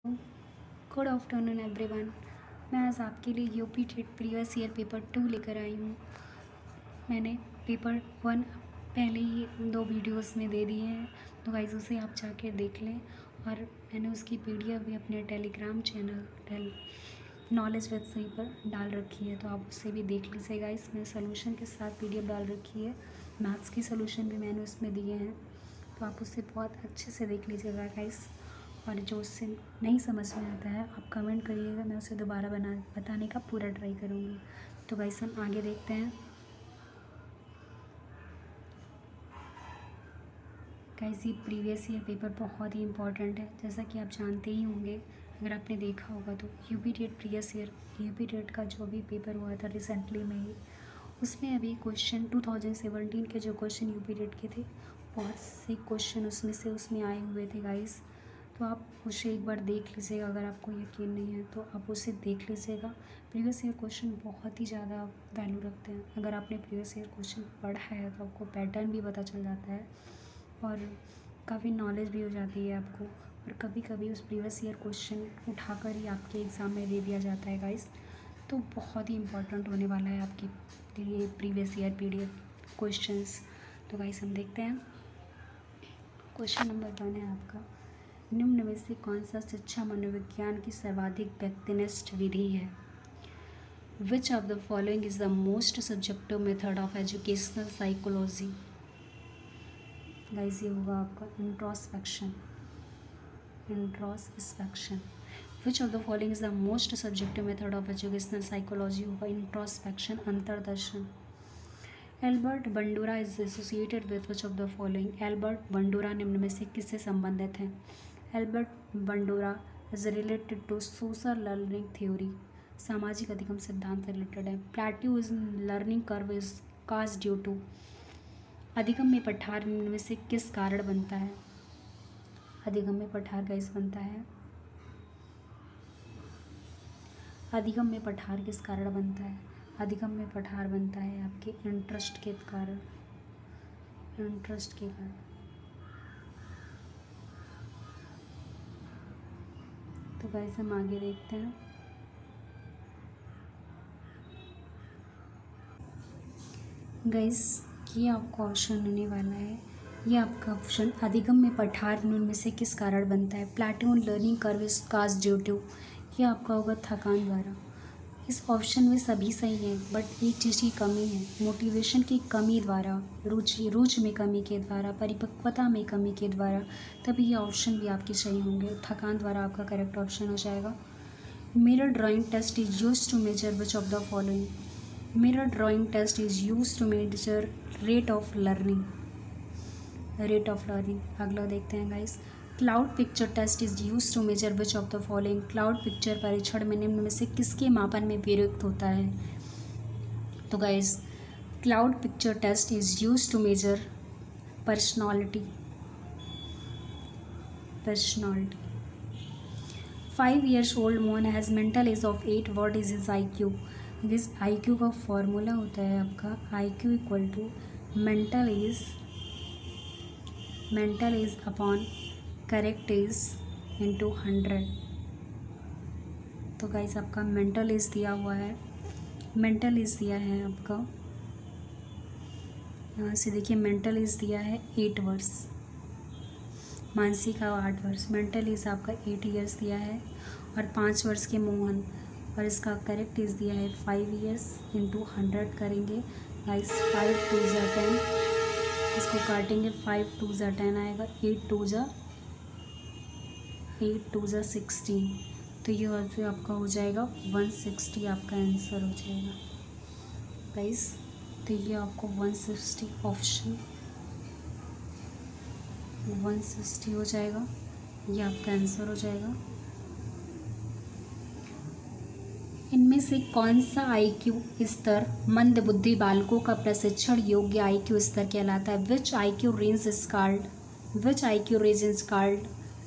Good afternoon everyone. मैं आज आपके लिए UP TET previous year paper 2 लेकर आई हूँ। मैंने पेपर 1 पहले ही 2 वीडियोस में दे दिए हैं, तो गाइस उसे आप जाके देख लें। और मैंने उसकी पीडीएफ भी अपने Telegram channel Knowledge with C पर डाल रखी है, तो आप उससे भी देख लीजिए गाइस। मैंने सोल्यूशन के साथ पीडीएफ डाल रखी है, मैथ्स की सोल्यूशन भी मैंने उसमें दिए हैं, तो आप उससे बहुत अच्छे से देख लीजिएगा गाइस। और जो उससे नहीं समझ में आता है आप कमेंट करिएगा, मैं उसे दोबारा बताने का पूरा ट्राई करूँगी। तो गाइस हम आगे देखते हैं। गाइस ये प्रीवियस ईयर पेपर बहुत ही इंपॉर्टेंट है, जैसा कि आप जानते ही होंगे, अगर आपने देखा होगा तो UP TET previous year UP TET का जो भी पेपर हुआ था रिसेंटली में ही, उसमें अभी क्वेश्चन 2017 के जो क्वेश्चन यूपी टेट के थे, बहुत से क्वेश्चन उसमें आए हुए थे गाइस। तो आप उसे एक बार देख लीजिएगा, अगर आपको यकीन नहीं है तो आप उसे देख लीजिएगा। प्रीवियस ईयर क्वेश्चन बहुत ही ज़्यादा वैल्यू रखते हैं। अगर आपने प्रीवियस ईयर क्वेश्चन पढ़ा है तो आपको पैटर्न भी पता चल जाता है और काफ़ी नॉलेज भी हो जाती है आपको। और कभी कभी उस प्रीवियस ईयर क्वेश्चन उठाकर ही आपके एग्ज़ाम में दे दिया जाता है गाइस। तो बहुत ही इंपॉर्टेंट होने वाला है आपके लिए प्रीवियस ईयर पीडीएफ क्वेश्चंस। तो गाइस हम देखते हैं। क्वेश्चन नंबर 1 है आपका, निम्न में से कौन सा शिक्षा मनोविज्ञान की सर्वाधिक व्यक्तिनिष्ठ विधि है? Which of the following is the most subjective method of educational psychology? Guys ये होगा आपका introspection. Which of the following is the most subjective method of educational psychology होगा इंट्रोस्पेक्शन, अंतर्दर्शन। Albert Bandura is associated with which of the following? Albert Bandura निम्न में से किससे संबंधित हैं? Albert Bandura is related to social learning theory, सामाजिक अधिगम सिद्धांत से रिलेटेड है। Plateau is learning curve is caused due to? अधिगम में पठार निम्न में से किस कारण बनता है? अधिगम में पठार गाइस बनता है, अधिगम में पठार किस कारण बनता है? अधिगम में पठार बनता है आपके इंटरेस्ट के कारण, तो गाइस हम आगे देखते हैं। गाइस ये आपका ऑप्शन होने वाला है, ये आपका ऑप्शन अधिगम में पठार निम्न में से किस कारण बनता है? Plateau learning curve is caused due to? ये आपका होगा थकान द्वारा। इस ऑप्शन में सभी सही हैं, बट एक चीज़ की कमी है, मोटिवेशन की कमी द्वारा, रुचि में कमी के द्वारा, परिपक्वता में कमी के द्वारा, तभी ये ऑप्शन भी आपके सही होंगे। थकान द्वारा आपका करेक्ट ऑप्शन हो जाएगा। Mirror drawing test is used to measure which of the following? Mirror drawing test is used to measure rate of learning. अगला देखते हैं guys. Cloud picture test is use to measure which of the following? Cloud picture परीक्षण में निम्न में से किसके मापन में प्रयुक्त होता है? तो guys cloud picture test is use to measure personality. 5 years old Mohan has mental age of 8, what is his IQ? This IQ का फॉर्मूला होता है आपका IQ equal to mental age upon correct age into 100। तो guys आपका mental as दिया हुआ है, आपका यहाँ से देखिए मेंटल एज दिया है 8 वर्ष, मानसी का 8 वर्ष, मेंटल एज आपका 8 ईयर्स दिया है और 5 वर्ष के मोहन, और इसका करेक्ट एज दिया है 5 ईयर्स इंटू 100 करेंगे गाइस। 5 2 ज़ा 10, इसको काटेंगे 5 2 ज़ा 10 आएगा, 8 2 ज़ा 16, तो ये आपका हो जाएगा 160, आपका आंसर हो जाएगा गाइस। तो ये आपको 160 ऑप्शन 160 हो जाएगा, ये आपका आंसर हो जाएगा। इनमें से कौन सा IQ स्तर मंदबुद्धि बालकों का प्रशिक्षण योग्य IQ स्तर कहलाता है? विच IQ range is called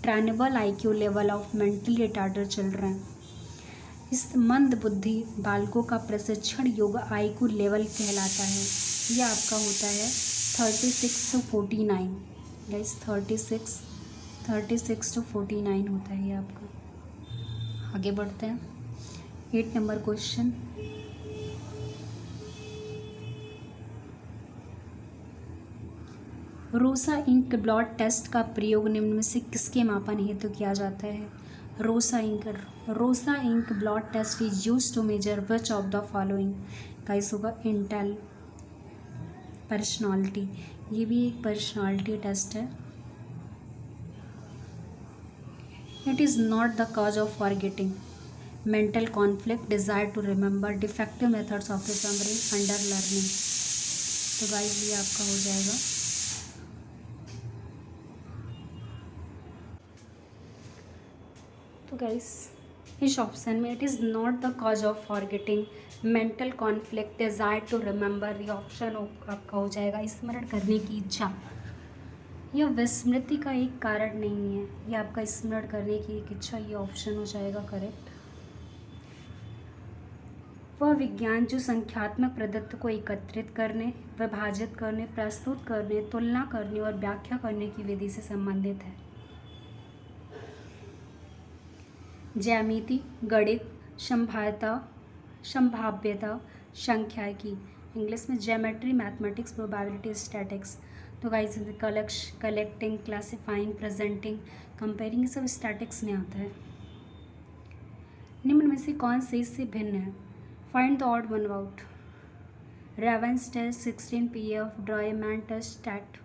trainable IQ level of mentally retarded children? इस मंदबुद्धि बालकों का प्रशिक्षण योग्य IQ लेवल कहलाता है, यह आपका होता है 36 to 49 गाइस, 36 to 49 होता है ये आपका। आगे बढ़ते हैं। 8 number question, Rorschach ink blot test का प्रयोग निम्न में से किसके मापन हेतु किया जाता है? Rorschach ink blot test is use to measure which of the following. Guys होगा इंटेल पर्सनालिटी, ये भी एक पर्सनालिटी टेस्ट है। It is not the cause of forgetting, mental conflict, desire to remember, defective methods of remembering, under learning. तो guys ये आपका हो जाएगा। तो गाइस इस ऑप्शन में it is not the cause of forgetting, mental conflict, desire to remember, ये option आपका हो जाएगा स्मरण करने की इच्छा। यह विस्मृति का एक कारण नहीं है, ये आपका स्मरण करने की एक इच्छा, ये ऑप्शन हो जाएगा करेक्ट। वह विज्ञान जो संख्यात्मक प्रदत्त को एकत्रित करने, विभाजित करने, प्रस्तुत करने, तुलना करने और व्याख्या करने की विधि से संबंधित है। ज्यामिति, गणित, संभाव्यता, सांख्यिकी, इंग्लिश में ज्योमेट्री, मैथमेटिक्स, प्रोबेबिलिटी, स्टैटिक्स। तो guys collecting, classifying, presenting, comparing, सब स्टैटिक्स में आता है। निम्न में से कौन से इससे भिन्न है? Find the odd one out. Raven's test, 16 PF, dry man test, stat.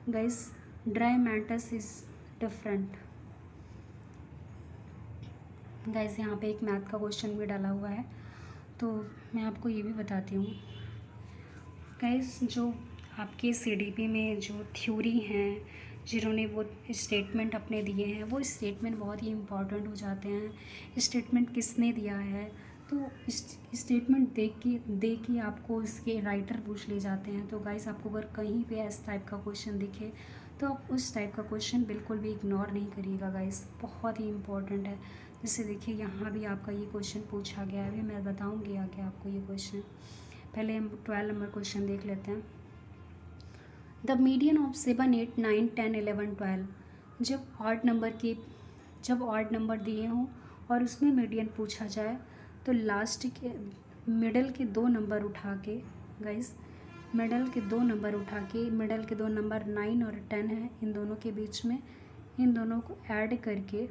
Guys dry man test is different. Guys यहाँ पे एक मैथ का क्वेश्चन भी डाला हुआ है, तो मैं आपको ये भी बताती हूँ। गाइस जो आपके CDP में जो थ्योरी हैं, जिन्होंने वो स्टेटमेंट अपने दिए हैं, वो स्टेटमेंट बहुत ही इम्पॉर्टेंट हो जाते हैं। स्टेटमेंट किसने दिया है, तो स्टेटमेंट देख के आपको इसके राइटर पूछ ले जाते हैं। तो गाइस आपको अगर कहीं पे इस टाइप का क्वेश्चन दिखे तो आप उस टाइप का क्वेश्चन बिल्कुल भी इग्नोर नहीं करिएगा गाइस, बहुत ही इम्पॉर्टेंट है। जैसे देखिए यहाँ भी आपका ये क्वेश्चन पूछा गया है, अभी मैं बताऊँगी आगे आपको ये क्वेश्चन। पहले हम 12 नंबर क्वेश्चन देख लेते हैं। The median of 7, 8, 9, 10, 11, 12। जब ऑड नंबर दिए हों और उसमें मीडियन पूछा जाए तो लास्ट के मिडल के दो नंबर उठा के, गाइस मिडल के दो नंबर 9 और 10 है, इन दोनों के बीच में इन दोनों को ऐड करके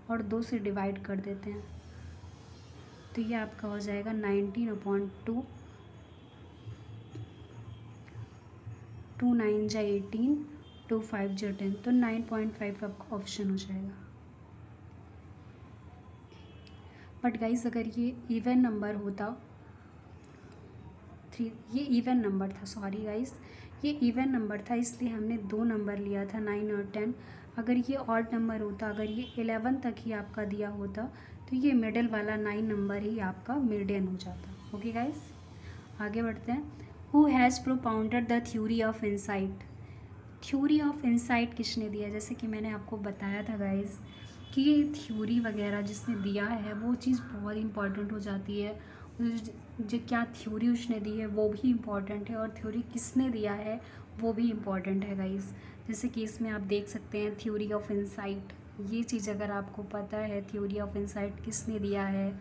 और 2 से डिवाइड कर देते हैं। तो ये आपका हो जाएगा 19/2, 2 9 जा 18, 2 5 जा 10, तो 9.5 आपका ऑप्शन हो जाएगा। बट गाइस अगर ये इवन नंबर होता, ये इवन नंबर था, सॉरी गाइस ये इवन नंबर था, इसलिए हमने 2 नंबर लिया था 9 और 10। अगर ये ऑड नंबर होता, अगर ये 11 तक ही आपका दिया होता, तो ये मिडल वाला 9 नंबर ही आपका मीडियन हो जाता। ओके गाइस आगे बढ़ते हैं। Who has propounded the theory of insight. Theory of insight किसने दिया? जैसे कि मैंने आपको बताया था गाइस कि ये थ्योरी वगैरह जिसने दिया है वो चीज़ बहुत इंपॉर्टेंट हो जाती है। जो क्या थ्योरी उसने दी है वो भी इम्पॉर्टेंट है, और थ्योरी किसने दिया है वो भी इम्पॉर्टेंट है गाइस। जैसे कि इसमें आप देख सकते हैं थ्योरी ऑफ इंसाइट, ये चीज़ अगर आपको पता है थ्योरी ऑफ इंसाइट किसने दिया है,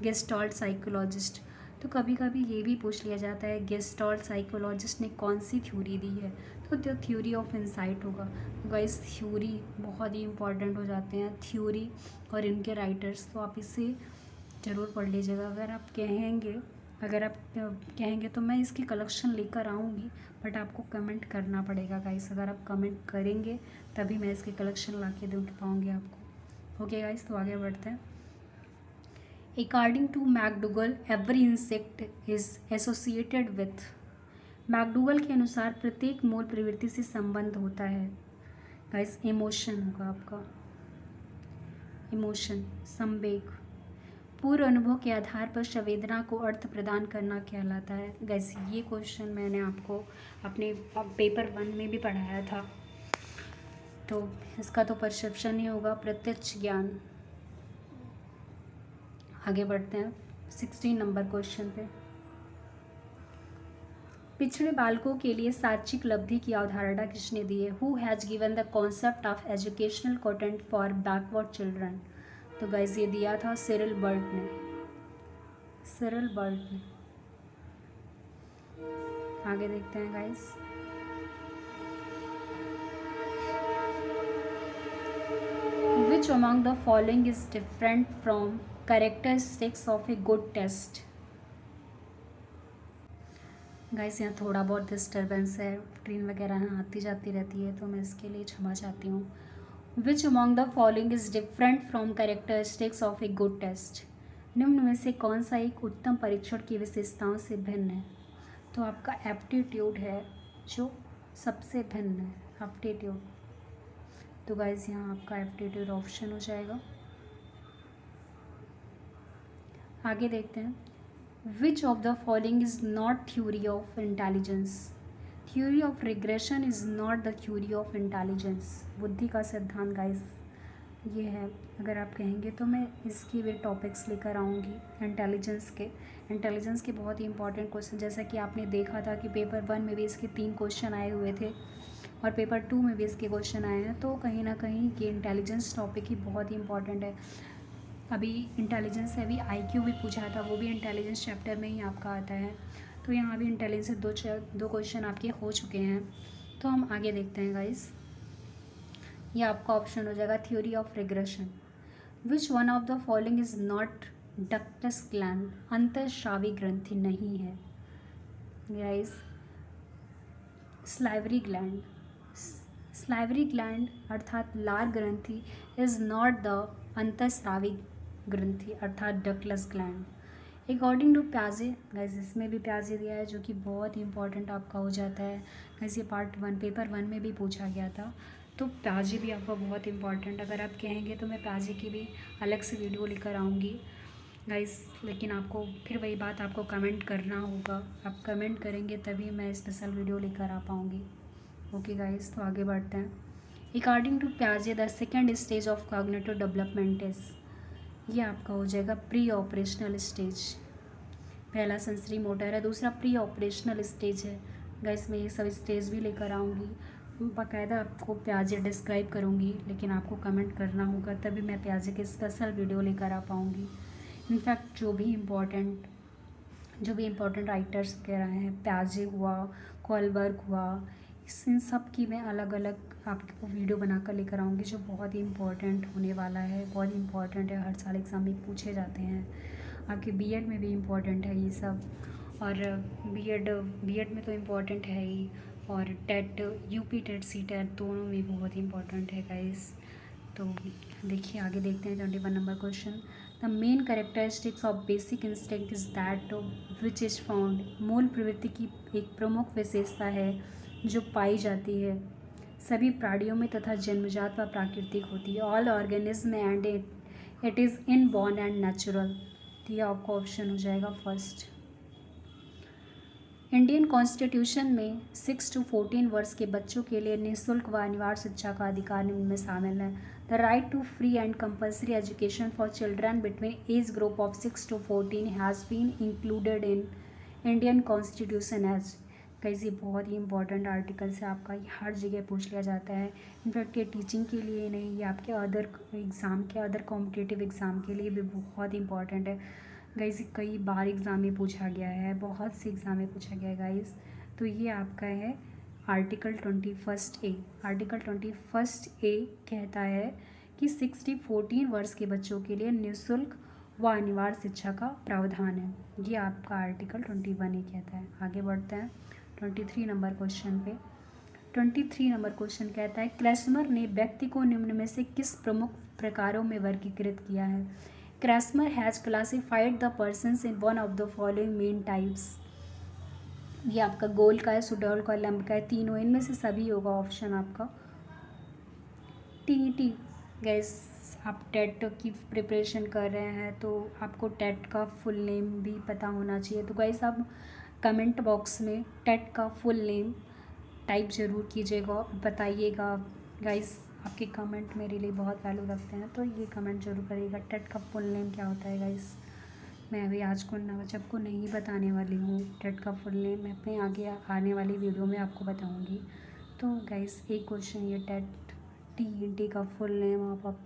गेस्टाल्ट साइकोलॉजिस्ट। तो कभी कभी ये भी पूछ लिया जाता है गेस्टाल्ट साइकोलॉजिस्ट ने कौन सी थ्योरी दी है, तो थ्योरी ऑफ इंसाइट होगा। तो गाइस थ्योरी बहुत ही इंपॉर्टेंट हो जाते हैं, थ्योरी और इनके राइटर्स, तो आप इसे ज़रूर पढ़ लीजिएगा। अगर आप कहेंगे तो मैं इसकी कलेक्शन लेकर आऊँगी, बट आपको कमेंट करना पड़ेगा गाइस। अगर आप कमेंट करेंगे तभी मैं इसकी कलेक्शन ला के दे पाऊँगी आपको। ओके गाइस तो आगे बढ़ते हैं। According to McDougall every instinct is associated with. McDougall के अनुसार प्रत्येक मूल प्रवृत्ति से संबंध होता है गाइस, इमोशन होगा आपका, इमोशन, संवेग। पूर्व अनुभव के आधार पर संवेदना को अर्थ प्रदान करना कहलाता है। गाइस ये क्वेश्चन मैंने आपको अपने पेपर 1 में भी पढ़ाया था, तो इसका तो परसेप्शन ही होगा, प्रत्यक्ष ज्ञान। आगे बढ़ते हैं 16 नंबर क्वेश्चन पे। पिछड़े बालकों के लिए साक्षिक लब्धि की अवधारणा किसने दी है? Who has given the concept of educational content for backward children. तो गाइस ये दिया था सिरिल बर्ट ने, सिरिल बर्ट ने। आगे देखते हैं guys. Which among the following is different from characteristics of a good test? Guys यहाँ थोड़ा बहुत डिस्टर्बेंस है, ट्रेन वगैरह यहाँ आती जाती रहती है, तो मैं इसके लिए क्षमा चाहती हूँ। Which among the following is different from characteristics of a good test? निम्न में से कौन सा एक उत्तम परीक्षण की विशेषताओं से भिन्न है? तो आपका एप्टीट्यूड है जो सबसे भिन्न है, एप्टीट्यूड। तो गाइस यहाँ आपका एप्टीट्यूड ऑप्शन हो जाएगा। आगे देखते हैं। Which of the following is not theory of intelligence? Theory of regression is not the theory of intelligence. बुद्धि का सिद्धांत गाइस ये है। अगर आप कहेंगे तो मैं इसकी भी टॉपिक्स लेकर आऊँगी इंटेलिजेंस के बहुत ही इंपॉर्टेंट क्वेश्चन। जैसा कि आपने देखा था कि पेपर 1 में भी इसके 3 क्वेश्चन आए हुए थे और पेपर 2 में भी इसके क्वेश्चन आए हैं। तो कहीं ना कहीं ये इंटेलिजेंस टॉपिक ही बहुत ही इंपॉर्टेंट है। अभी इंटेलिजेंस से अभी आईक्यू भी पूछा था, वो भी इंटेलिजेंस चैप्टर में ही आपका आता है। तो यहाँ भी इंटेलिजेंस दो क्वेश्चन आपके हो चुके हैं। तो हम आगे देखते हैं गाइस। ये आपका ऑप्शन हो जाएगा theory of regression. Which one of the following is not ductless gland? अंतःस्रावी ग्रंथि नहीं है guys, salivary gland. Salivary gland अर्थात लार ग्रंथि इज नॉट द अंतःस्रावी ग्रंथि अर्थात डक्टस ग्लैंड। अकॉर्डिंग टू प्याजे, गाइस इसमें भी प्याजे दिया है जो कि बहुत ही इंपॉर्टेंट आपका हो जाता है। गाइस ये पार्ट 1 पेपर 1 में भी पूछा गया था। तो प्याजे भी आपका बहुत इंपॉर्टेंट, अगर आप कहेंगे तो मैं प्याजे की भी अलग से वीडियो लेकर आऊँगी गाइस। लेकिन आपको फिर वही बात, आपको कमेंट करना होगा। आप कमेंट करेंगे तभी मैं स्पेशल वीडियो लेकर आ पाऊँगी। ओके गाइस, तो आगे बढ़ते हैं। अकॉर्डिंग टू प्याजे the second stage of cognitive development is, ये आपका हो जाएगा प्री ऑपरेशनल स्टेज। पहला सेंसरी मोटर है, दूसरा प्री ऑपरेशनल स्टेज है। गाइस मैं ये सब स्टेज भी लेकर आऊँगी, बाकायदा आपको प्याजे डिस्क्राइब करूँगी, लेकिन आपको कमेंट करना होगा तभी मैं प्याजे के स्पेशल वीडियो लेकर आ पाऊँगी। इनफैक्ट जो भी इम्पोर्टेंट राइटर्स वगैरह हैं, प्याजे हुआ, कोलबर्ग हुआ, इन सब की मैं अलग अलग आपको वीडियो बनाकर लेकर आऊँगी जो बहुत ही इम्पोर्टेंट होने वाला है। बहुत ही इम्पोर्टेंट है, हर साल एग्ज़ाम में पूछे जाते हैं। आपके बीएड में भी इम्पोर्टेंट है ये सब, और बीएड में तो इम्पोर्टेंट है ही, और TET, UP TET, C TET दोनों में बहुत ही इम्पोर्टेंट है गाइस। तो देखिए आगे देखते हैं 21 number question. The main characteristics of basic instinct is that which is found. मूल प्रवृत्ति की एक प्रमुख विशेषता है जो पाई जाती है सभी प्राणियों में तथा जन्मजात व प्राकृतिक होती है। All organism and it is inborn and natural. तो ये आपका ऑप्शन हो जाएगा फर्स्ट। इंडियन कॉन्स्टिट्यूशन में 6 to 14 वर्ष के बच्चों के लिए निःशुल्क व अनिवार्य शिक्षा का अधिकार निम्न में शामिल है। The right to free and compulsory education for children between age group of 6 to 14 has been included in Indian constitution as. Guys ये बहुत ही इंपॉर्टेंट आर्टिकल से आपका ये हर जगह पूछ लिया जाता है। इनफैक्ट ये टीचिंग के लिए नहीं, ये आपके अदर कॉम्पिटिटिव एग्ज़ाम के लिए भी बहुत इंपॉर्टेंट है गाइस। कई बार एग्ज़ाम में पूछा गया है, बहुत से एग्ज़ाम में पूछा गया है गाइस। तो ये आपका है आर्टिकल 21 ए। आर्टिकल 21 ए कहता है कि 6 to 14 वर्ष के बच्चों के लिए निःशुल्क व अनिवार्य शिक्षा का प्रावधान है। ये आपका आर्टिकल 21 ए कहता है। आगे बढ़ते हैं 23 नंबर क्वेश्चन पे। 23 नंबर क्वेश्चन कहता है क्रेस्मर ने व्यक्ति को निम्न में से किस प्रमुख प्रकारों में वर्गीकृत किया है। Kretschmer has classified the persons in one of the following main types. ये आपका गोल का है, सुडौल का, लंब का है, तीनों इनमें से सभी होगा ऑप्शन आपका। टी गैस आप टेट की प्रिपरेशन कर रहे हैं तो आपको टेट का फुल नेम भी पता होना चाहिए। तो गाइस आप कमेंट बॉक्स में टेट का फुल नेम टाइप ज़रूर कीजिएगा और बताइएगा। गाइस आपके कमेंट मेरे लिए बहुत वैल्यू रखते हैं, तो ये कमेंट जरूर करिएगा टेट का फुल नेम क्या होता है गाइस। मैं अभी आज को सबको नहीं बताने वाली हूँ टेट का फुल नेम, मैं अपने आगे आने वाली वीडियो में आपको बताऊँगी। तो गाइस एक क्वेश्चन ये टेट टी का फुल नेम आप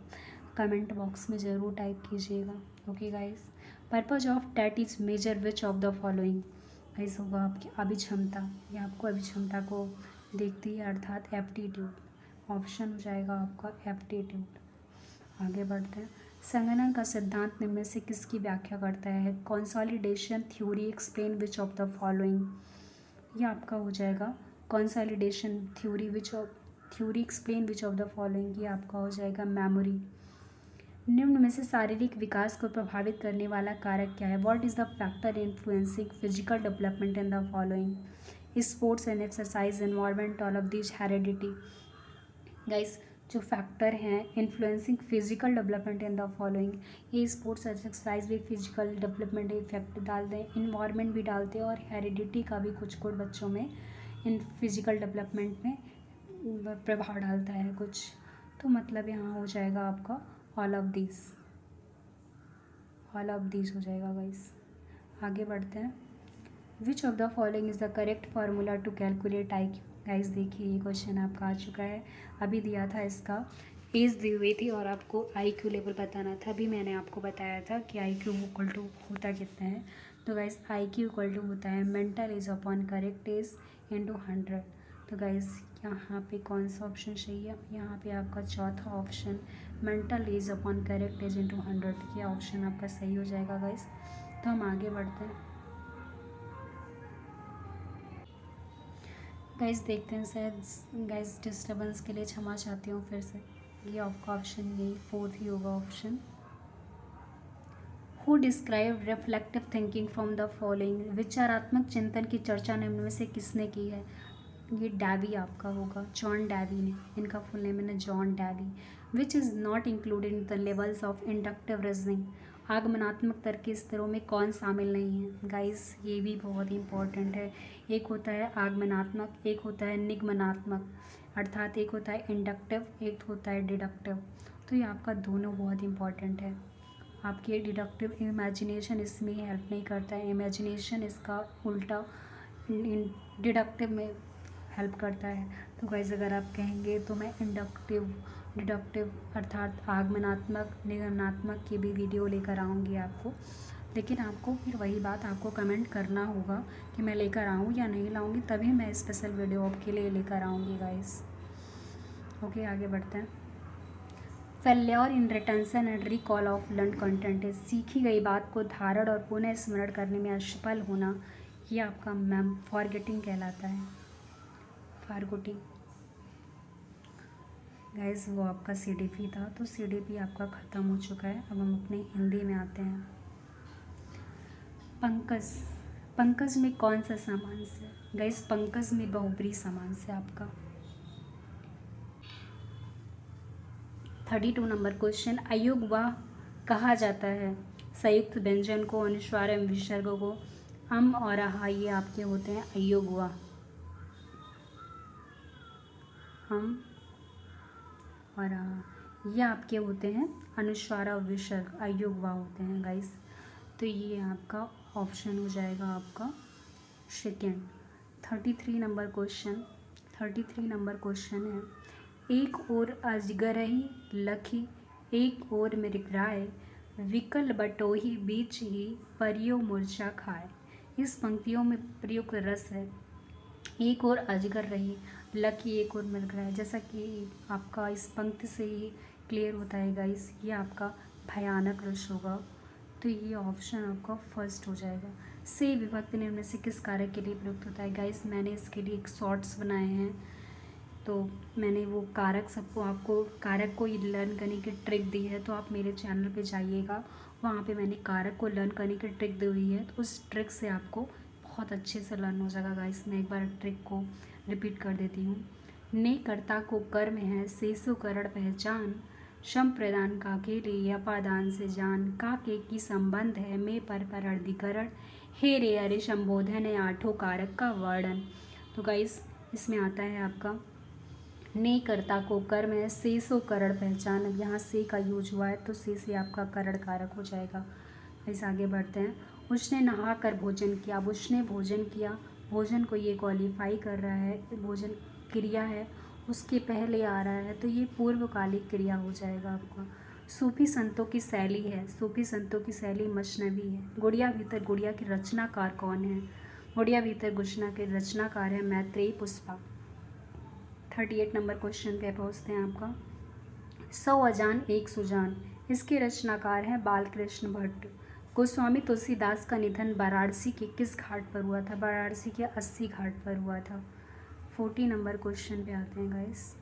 कमेंट बॉक्स में ज़रूर टाइप कीजिएगा। Okay guys, purpose of TET is measure which of the following. Guys होगा आपकी अभिक्षमता, ये आपको अभिक्षमता को देखती है, अर्थात एप्टीट्यूड। ऑप्शन हो जाएगा आपका एप्टीट्यूड। आगे बढ़ते हैं। संगणन का सिद्धांत निम्न में से किसकी व्याख्या करता है? Consolidation theory explain which of the following. ये आपका हो जाएगा consolidation theory explain which of the following. ये आपका हो जाएगा मेमोरी। निम्न में से शारीरिक विकास को प्रभावित करने वाला कारक क्या है? What is the factor influencing physical development in the following? Sports and exercise, environment, all of this, heredity. Guys, जो फैक्टर हैं influencing physical development in the following, ये स्पोर्ट्स एक्सरसाइज भी फिजिकल डेवलपमेंट इफेक्ट डालते हैं, environment भी डालते हैं, और हेरिडिटी का भी कुछ बच्चों में इन फिजिकल डेवलपमेंट में प्रभाव डालता है कुछ। तो मतलब यहाँ हो जाएगा आपका ऑल ऑफ दिस हो जाएगा गाइस। आगे बढ़ते हैं। Which of the following is the correct formula to calculate IQ। Guys देखिए, ये क्वेश्चन आपका आ चुका है, अभी दिया था, इसका एज दी हुई थी और आपको IQ लेवल बताना था। अभी मैंने आपको बताया था कि IQ इक्वल टू होता कितना है। तो गाइस IQ इक्वल टू होता है mental age upon correct age into 100। तो गाइस यहाँ पे कौन सा ऑप्शन सही है? यहाँ पे आपका चौथा option mental age upon correct age into 100, ये ऑप्शन आपका सही हो जाएगा गाइस। तो हम आगे बढ़ते हैं। गाइस देखते हैं, शायद गाइस डिस्टर्बेंस के लिए क्षमा चाहती हूँ फिर से। ये आपका ऑप्शन यही 4th ही होगा option. Who describe reflective thinking from the following. विचारात्मक चिंतन की चर्चा निम्न में से किसने की है? ये डैवी आपका होगा, जॉन डैवी ने, इनका फुल नेम है John Dewey. Which is not included in the levels of inductive reasoning. आगमनात्मक तर्क के स्तरों में कौन शामिल नहीं है? गाइस ये भी बहुत इंपॉर्टेंट है। एक होता है आगमनात्मक, एक होता है निगमनात्मक, अर्थात एक होता है इंडक्टिव, एक होता है डिडक्टिव। तो ये आपका दोनों बहुत इंपॉर्टेंट है। आपकी डिडक्टिव इमेजिनेशन इसमें हेल्प नहीं करता है, इमेजिनेशन इसका उल्टा डिडक्टिव में हेल्प करता है। तो गाइस अगर आप कहेंगे तो मैं इंडक्टिव, डिडक्टिव अर्थात आगमनात्मक, निगमनात्मक की भी वीडियो लेकर आऊँगी आपको, लेकिन आपको फिर वही बात आपको कमेंट करना होगा कि मैं लेकर आऊँ या नहीं लाऊँगी, तभी मैं स्पेशल वीडियो आपके लिए लेकर आऊँगी गाइस। ओके, आगे बढ़ते हैं। Failure in retention and recall of learn content है। सीखी गई बात को धारण और पुनः स्मरण करने में असफल होना, ये आपका मैम फॉरगेटिंग कहलाता है। फॉरगेटिंग गाइस वो आपका CDP था, तो CDP आपका ख़त्म हो चुका है। अब हम अपने हिंदी में आते हैं। पंकज में कौन सा समास है? गाइस पंकज में बहुब्री समास है आपका। 32 नंबर क्वेश्चन, अयुग व कहा जाता है संयुक्त व्यंजन को, अनुस्वार एवं विसर्ग को। अम और आहा ये आपके होते हैं अयुग व। अम और आहा ये आपके होते हैं अनुस्वार और विसर्ग, अयुग व होते हैं गाइस। तो ये आपका ऑप्शन हो जाएगा आपका सेकेंड। 33 नंबर क्वेश्चन है, एक ओर अजगरही लखी, एक ओर मृगराय, विकल बटोही बीच ही परियो मूर्छा खाए। इस पंक्तियों में प्रयुक्त रस है एक और अजगर रही, लकी एक और मृगराय। जैसा कि आपका इस पंक्ति से ही क्लियर होता है गाइस, ये आपका भयानक रस होगा। तो ये ऑप्शन आपका फर्स्ट हो जाएगा। से विभक्ति निम्न में से किस कार्य के लिए प्रयुक्त होता है? गाइस मैंने इसके लिए एक शॉर्ट्स बनाए हैं, तो मैंने वो कारक सबको आपको कारक को लर्न करने की ट्रिक दी है, तो आप मेरे चैनल पे जाइएगा, वहाँ पे मैंने कारक को लर्न करने की ट्रिक दी हुई है, तो उस ट्रिक से आपको बहुत अच्छे से लर्न हो जाएगा गाइस। मैं एक बार ट्रिक को रिपीट कर देती हूँ। ने कर्ता को कर्म है, शेषो करण पहचान, शम प्रदान का के लिए अपादान से जान, का के की संबंध है में पर अर्धिकरण, हे रे अरे संबोधन है आठों कारक का वर्णन। तो गाइस इसमें आता है आपका ने कर्ता को कर्म है, शेषो करण पहचान। अब यहाँ से का यूज हुआ है तो से आपका करण कारक हो जाएगा। इस आगे बढ़ते हैं। उसने नहा कर भोजन किया, अब उसने भोजन किया, भोजन को ये क्वालिफाई कर रहा है, भोजन क्रिया है, उसके पहले आ रहा है, तो ये पूर्वकालिक क्रिया हो जाएगा आपका। सूफी संतों की शैली है, सूफी संतों की शैली मजनबी है। गुड़िया भीतर गुड़िया के रचनाकार कौन है? गुड़िया भीतर गुड़िया के रचनाकार है मैत्रेयी पुष्पा। 38 नंबर क्वेश्चन पे पहुँचते हैं आपका। 100 अजान एक सुजान, इसके रचनाकार हैं बालकृष्ण भट्ट। गोस्वामी तुलसीदास का निधन वाराणसी के किस घाट पर हुआ था? वाराणसी के 80 घाट पर हुआ था। 40 नंबर क्वेश्चन पे आते हैं गाइस।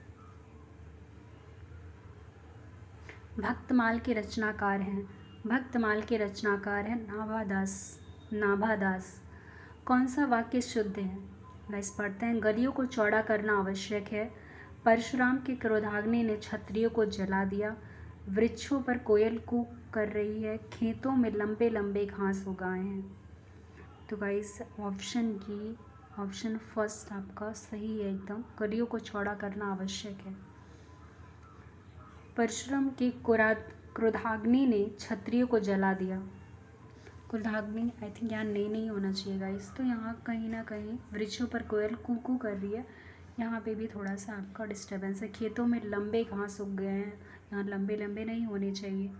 भक्तमाल के रचनाकार हैं, भक्तमाल के रचनाकार हैं नाभादास, नाभादास। कौन सा वाक्य शुद्ध है? गाइस पढ़ते हैं। गलियों को चौड़ा करना आवश्यक है, परशुराम के क्रोधाग्नि ने क्षत्रियों को जला दिया, वृक्षों पर कोयल कूक कर रही है, खेतों में लंबे लंबे घास उगाए हैं। तो गाइस ऑप्शन फर्स्ट आपका सही है एकदम। गलियों को चौड़ा करना आवश्यक है। परशुराम के क्रोधाग्नि ने क्षत्रियों को जला दिया। क्रोधाग्नि आई थिंक यहाँ नहीं होना चाहिए गाइस। तो यहाँ कहीं ना कहीं वृक्षों पर कोयल कू कर रही है, यहाँ पे भी थोड़ा सा आपका डिस्टर्बेंस है। खेतों में लंबे घास उग गए हैं, यहाँ लंबे लंबे नहीं होने चाहिए।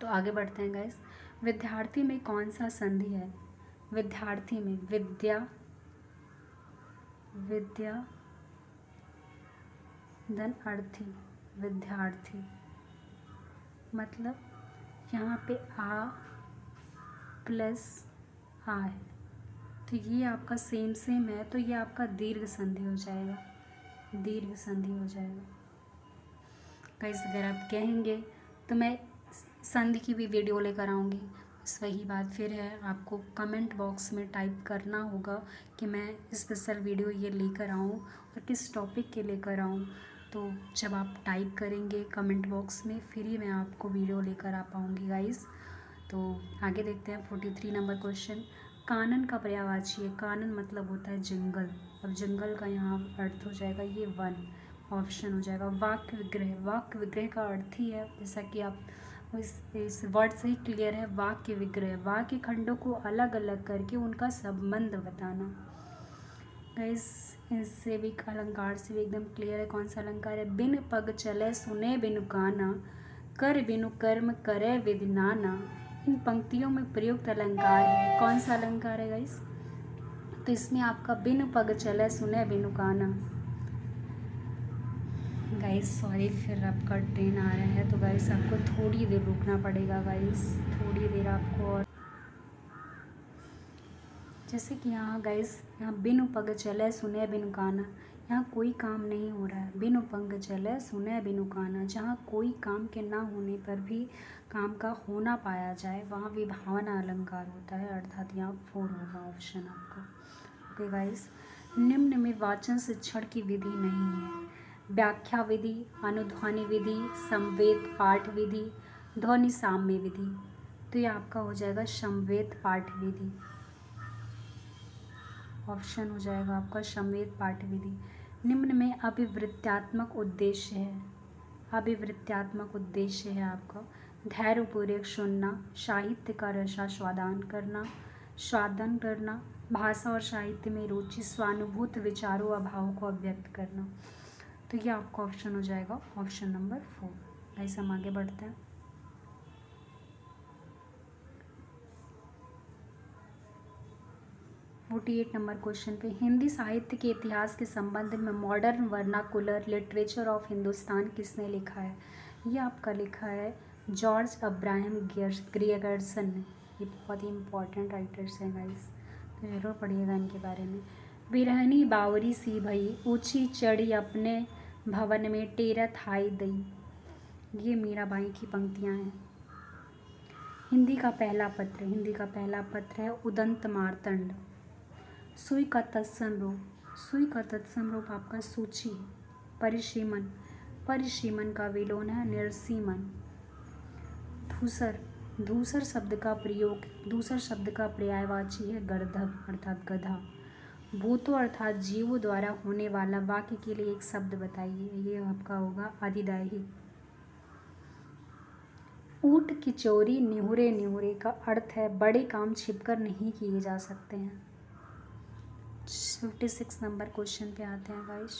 तो आगे बढ़ते हैं गाइस। विद्यार्थी में कौन सा संधि है? विद्यार्थी में विद्या धन अर्थी, विद्यार्थी मतलब यहाँ पे आ प्लस आ है, तो ये आपका सेम है, तो ये आपका दीर्घ संधि हो जाएगा, दीर्घ संधि हो जाएगा गाइस। अगर आप कहेंगे तो मैं संधि की भी वीडियो लेकर आऊँगी। बस वही बात फिर है, आपको कमेंट बॉक्स में टाइप करना होगा कि मैं स्पेशल वीडियो ये लेकर आऊँ और किस टॉपिक के लेकर आऊँ। तो जब आप टाइप करेंगे कमेंट बॉक्स में, फिर ही मैं आपको वीडियो लेकर आ पाऊँगी गाइस। तो आगे देखते हैं 43 नंबर क्वेश्चन। कानन का पर्यायवाची है, कानन मतलब होता है जंगल। अब जंगल का यहाँ अर्थ हो जाएगा ये वन, ऑप्शन हो जाएगा वाक्य विग्रह। वाक्य विग्रह का अर्थ ही है, जैसा कि आप इस वर्ड से ही क्लियर है, वाक्य विग्रह। वाक्य खंडों को अलग अलग करके उनका संबंध बताना। इससे भी अलंकार से भी एकदम क्लियर है। कौन सा अलंकार है? बिन पग चले सुने बिनु गाना, कर बिनु कर्म करे विधि नाना। इन पंक्तियों में प्रयुक्त अलंकार है। कौन सा अलंकार है गाइस? तो इसमें आपका बिन पग चले सुने बिनु गाना। गाइस सॉरी, फिर आपका ट्रेन आ रहा है, तो गाइस आपको थोड़ी देर रुकना पड़ेगा गाइस, थोड़ी देर आपको। और जैसे कि यहाँ गाइस, यहाँ बिनु पग चले सुने बिनु गाना, यहाँ कोई काम नहीं हो रहा है। बिनु पग चले सुने बिनु गाना, जहाँ कोई काम के ना होने पर भी काम का होना पाया जाए, वहाँ विभावना अलंकार होता है, अर्थात यहाँ 4 होगा ऑप्शन आपका। ओके गाइस, निम्न में वाचन शिक्षण की विधि नहीं है। व्याख्या विधि, अनुध्वनि विधि, समवेत पाठ विधि, ध्वनि साम्य विधि। तो ये आपका हो जाएगा समवेत पाठ विधि, ऑप्शन हो जाएगा आपका समवेत पाठ विधि। निम्न में अभिवृत्त्यात्मक उद्देश्य है, अभिवृत्त्यात्मक उद्देश्य है आपका धैर्यपूर्वक सुनना, साहित्य का रसास्वादन करना, भाषा और साहित्य में रुचि, स्वानुभूत विचारों व भावों को अभिव्यक्त करना। तो ये आपका ऑप्शन हो जाएगा ऑप्शन नंबर 4। ऐसे हम आगे बढ़ते हैं। 48 नंबर क्वेश्चन पे, हिंदी साहित्य के इतिहास के संबंध में modern vernacular literature of Hindustan किसने लिखा है? ये आपका लिखा है जॉर्ज अब्राहम ग्रियर्सन ने। ये बहुत ही इंपॉर्टेंट राइटर्स हैं गाइस, तो जरूर पढ़िएगा इनके बारे में। बिरहनी बावरी सी भई, ऊँची चढ़ी अपने भवन में टेरत हाई दई। ये मीराबाई की पंक्तियाँ हैं। हिंदी का पहला पत्र है उदंत मार्तंड। सुई का तत्सम रूप आपका सूची। परिसीमन का विलोन है निर्सीमन। धूसर शब्द का पर्यायवाची है गर्दभ अर्थात गधा। भूतों अर्थात जीवों द्वारा होने वाला वाक्य के लिए एक शब्द बताइए। ये आपका होगा अधिदायी। ऊँट की चोरी निहुरे का अर्थ है बड़े काम छिपकर नहीं किए जा सकते हैं। 56 नंबर क्वेश्चन पे आते हैं गाइस।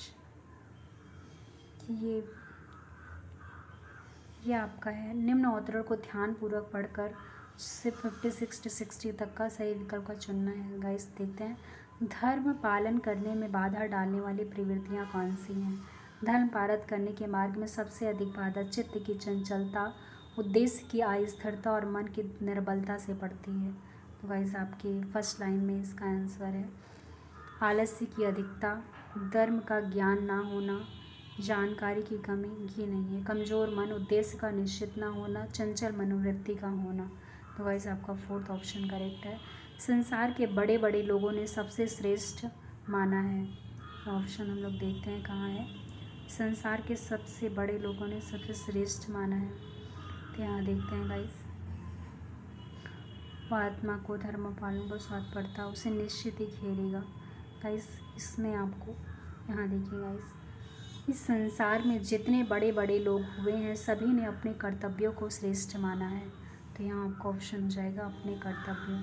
ये आपका है, निम्न अवतरण को ध्यानपूर्वक पढ़कर सिर्फ 56 से 60 तक का सही विकल्प का चुनना है। गाइस देखते हैं, धर्म पालन करने में बाधा डालने वाली प्रवृत्तियाँ कौन सी हैं। धर्म पारित करने के मार्ग में सबसे अधिक बाधा चित्त की चंचलता, उद्देश्य की अस्थिरता और मन की निर्बलता से पड़ती है। तो गाइस आपकी फर्स्ट लाइन में इसका आंसर है। आलस्य की अधिकता, धर्म का ज्ञान ना होना, जानकारी की कमी, ये नहीं है। कमज़ोर मन, उद्देश्य का निश्चित ना होना, चंचल मनोवृत्ति का होना। तो गाइस आपका फोर्थ ऑप्शन करेक्ट है। संसार के बड़े बड़े लोगों ने सबसे श्रेष्ठ माना है। ऑप्शन हम लोग देखते हैं कहाँ है। संसार के सबसे बड़े लोगों ने सबसे श्रेष्ठ माना है, तो यहाँ देखते हैं गाइस। वह आत्मा को धर्म पालन को स्वाद पड़ता, उसे निश्चित ही घेरेगा। गाइस इसमें आपको यहाँ देखिए गाइस, इस संसार में जितने बड़े बड़े लोग हुए हैं सभी ने अपने कर्तव्यों को श्रेष्ठ माना है, तो यहाँ आपका ऑप्शन हो जाएगा अपने कर्तव्यों।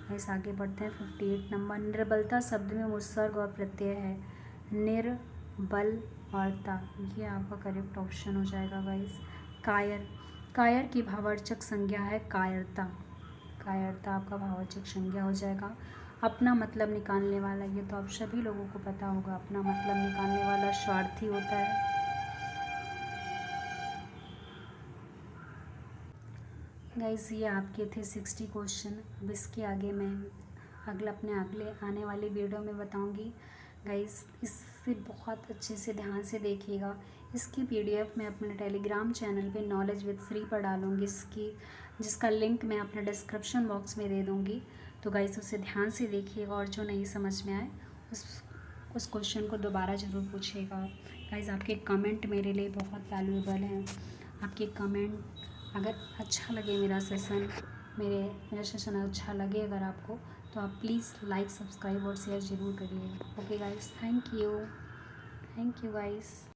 गाइस आगे बढ़ते हैं 58 नंबर। निर्बलता शब्द में उपसर्ग और प्रत्यय है, निर्बलता, ये आपका करेक्ट ऑप्शन हो जाएगा गाइस। कायर, कायर की भाववाचक संज्ञा है कायरता, कायरता आपका भाववाचक संज्ञा हो जाएगा। अपना मतलब निकालने वाला, ये तो आप सभी लोगों को पता होगा, अपना मतलब निकालने वाला स्वार्थी होता है। गाइस ये आपके थे 60 क्वेश्चन। अब इसके आगे मैं अपने अगले आने वाली वीडियो में बताऊंगी। गाइस इससे बहुत अच्छे से ध्यान से देखिएगा। इसकी PDF मैं अपने टेलीग्राम चैनल पे नॉलेज विद श्री पर डालूंगी, जिसका लिंक मैं अपने डिस्क्रिप्शन बॉक्स में दे दूँगी। तो गाइस उसे ध्यान से देखिएगा और जो नहीं समझ में आए उस क्वेश्चन को दोबारा ज़रूर पूछिएगा। गाइस आपके कमेंट मेरे लिए बहुत वैल्यूएबल हैं। आपके कमेंट, अगर अच्छा लगे मेरा सेशन अच्छा लगे अगर आपको, तो आप प्लीज़ लाइक, सब्सक्राइब और शेयर ज़रूर करिए। Okay guys, thank you guys.